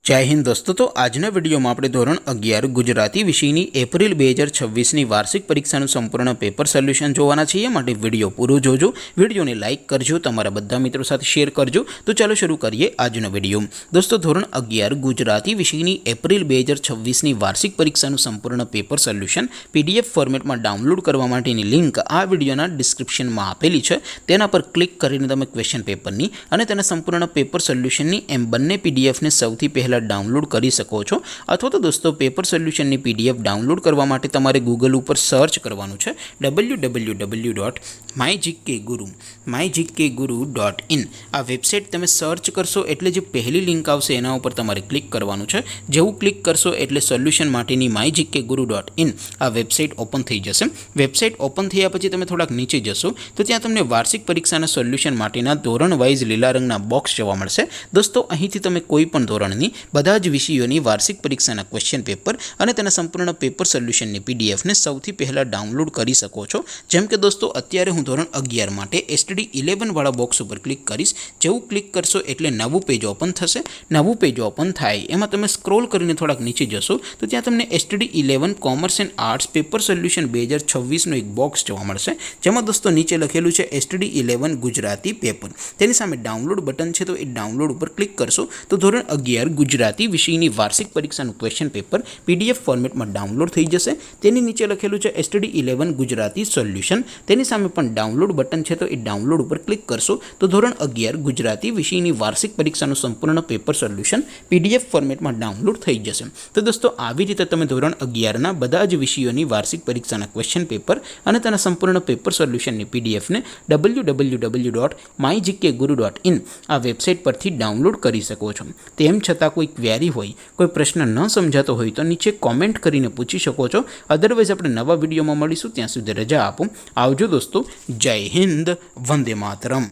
जय हिंद दोस्तों। तो आजना विडियो में આપણે ધોરણ 11 ગુજરાતી વિષયની એપ્રિલ 2026ની વાર્ષિક પરીક્ષાનું સંપૂર્ણ પેપર સોલ્યુશન જોવાના છીએ। માટે વિડિયો પૂરો જોજો, વિડિયોને લાઈક કરજો, તમારા બધા મિત્રો સાથે શેર કરજો। તો ચાલો શરૂ કરીએ આજનો વિડિયો। દોસ્તો ધોરણ 11 ગુજરાતી વિષયની એપ્રિલ 2026ની વાર્ષિક પરીક્ષાનું સંપૂર્ણ પેપર સોલ્યુશન પીડીએફ ફોર્મેટમાં ડાઉનલોડ કરવા માટેની લિંક આ વિડિયોના ડિસ્ક્રિપ્શનમાં આપેલી છે। તેના પર ક્લિક કરીને તમે ક્વેશ્ચન પેપરની અને તેના સંપૂર્ણ પેપર સોલ્યુશનની એમ બંને પીડીએફને સૌથી પહેલા डाउनलॉड कर सको छो। अथवा तो दोस्तों पेपर सोल्यूशन की पीडीएफ डाउनलॉड करवा माटे तमारे गूगल पर सर्च करवानुं छे www.mygkguru.in। आ वेबसाइट तमे सर्च करशो एटले जे पहली लिंक आवशे एना उपर तमारे क्लिक करवानुं छे। जेवुं क्लिक करशो एटले सोल्यूशन माटेनी mygkguru.in आ वेबसाइट ओपन थई जशे। वेबसाइट ओपन थया पछी तमे थोड़ाक नीचे जशो तो त्यां तमने वार्षिक परीक्षाना सोल्यूशन माटेना धोरण वाइज लीला रंगना बॉक्स जोवा मळशे। दोस्तों અહીંથી તમે કોઈ પણ ધોરણની બધા જ વિષયોની વાર્ષિક પરીક્ષાના ક્વેશ્ચન પેપર અને તેના સંપૂર્ણ પેપર સોલ્યુશનની પીડીએફને સૌથી પહેલાં ડાઉનલોડ કરી શકો છો। જેમ કે દોસ્તો અત્યારે હું ધોરણ 11 માટે એસટીડી 11 વાળા બોક્સ ઉપર ક્લિક કરીશ। જેવું ક્લિક કરશો એટલે નવું પેજ ઓપન થશે। નવું પેજ ઓપન થાય એમાં તમે સ્ક્રોલ કરીને થોડાક નીચે જશો તો ત્યાં તમને STD 11 commerce and arts paper solution 2026નું એક બોક્સ જોવા મળશે। જેમાં દોસ્તો નીચે લખેલું છે એસટીડી 11 ગુજરાતી પેપર। તેની સામે ડાઉનલોડ બટન છે તો એ ડાઉનલોડ ઉપર ક્લિક કરશો તો ધોરણ 11 ગુજરાતી વિષયની વાર્ષિક પરીક્ષાનું ક્વેશ્ચન પેપર પીડીએફ ફોર્મેટમાં ડાઉનલોડ થઈ જશે। તેની નીચે લખેલું છે એસટીડી 11 ગુજરાતી સોલ્યુશન। તેની સામે પણ ડાઉનલોડ બટન છે તો એ ડાઉનલોડ ઉપર ક્લિક કરશો તો ધોરણ 11 ગુજરાતી વિષયની વાર્ષિક પરીક્ષાનું સંપૂર્ણ પેપર સોલ્યુશન પીડીએફ ફોર્મેટમાં ડાઉનલોડ થઈ જશે। તો દોસ્તો આવી રીતે તમે ધોરણ 11ના બધા જ વિષયોની વાર્ષિક પરીક્ષાના ક્વેશ્ચન પેપર અને તેના સંપૂર્ણ પેપર સોલ્યુશનની પીડીએફને www.mygkguru.in આ વેબસાઇટ પરથી ડાઉનલોડ કરી શકો છો। તેમ છતાં કોઈ ક્વેરી હોય, કોઈ પ્રશ્ન ન સમજાતો હોય તો નીચે કોમેન્ટ કરીને પૂછી શકો છો। અદરવાઇઝ આપણે નવા વિડીયોમાં મળીશું, ત્યાં સુધી રજા આપો। આવજો દોસ્તો। જય હિન્દ, વંદે માતરમ।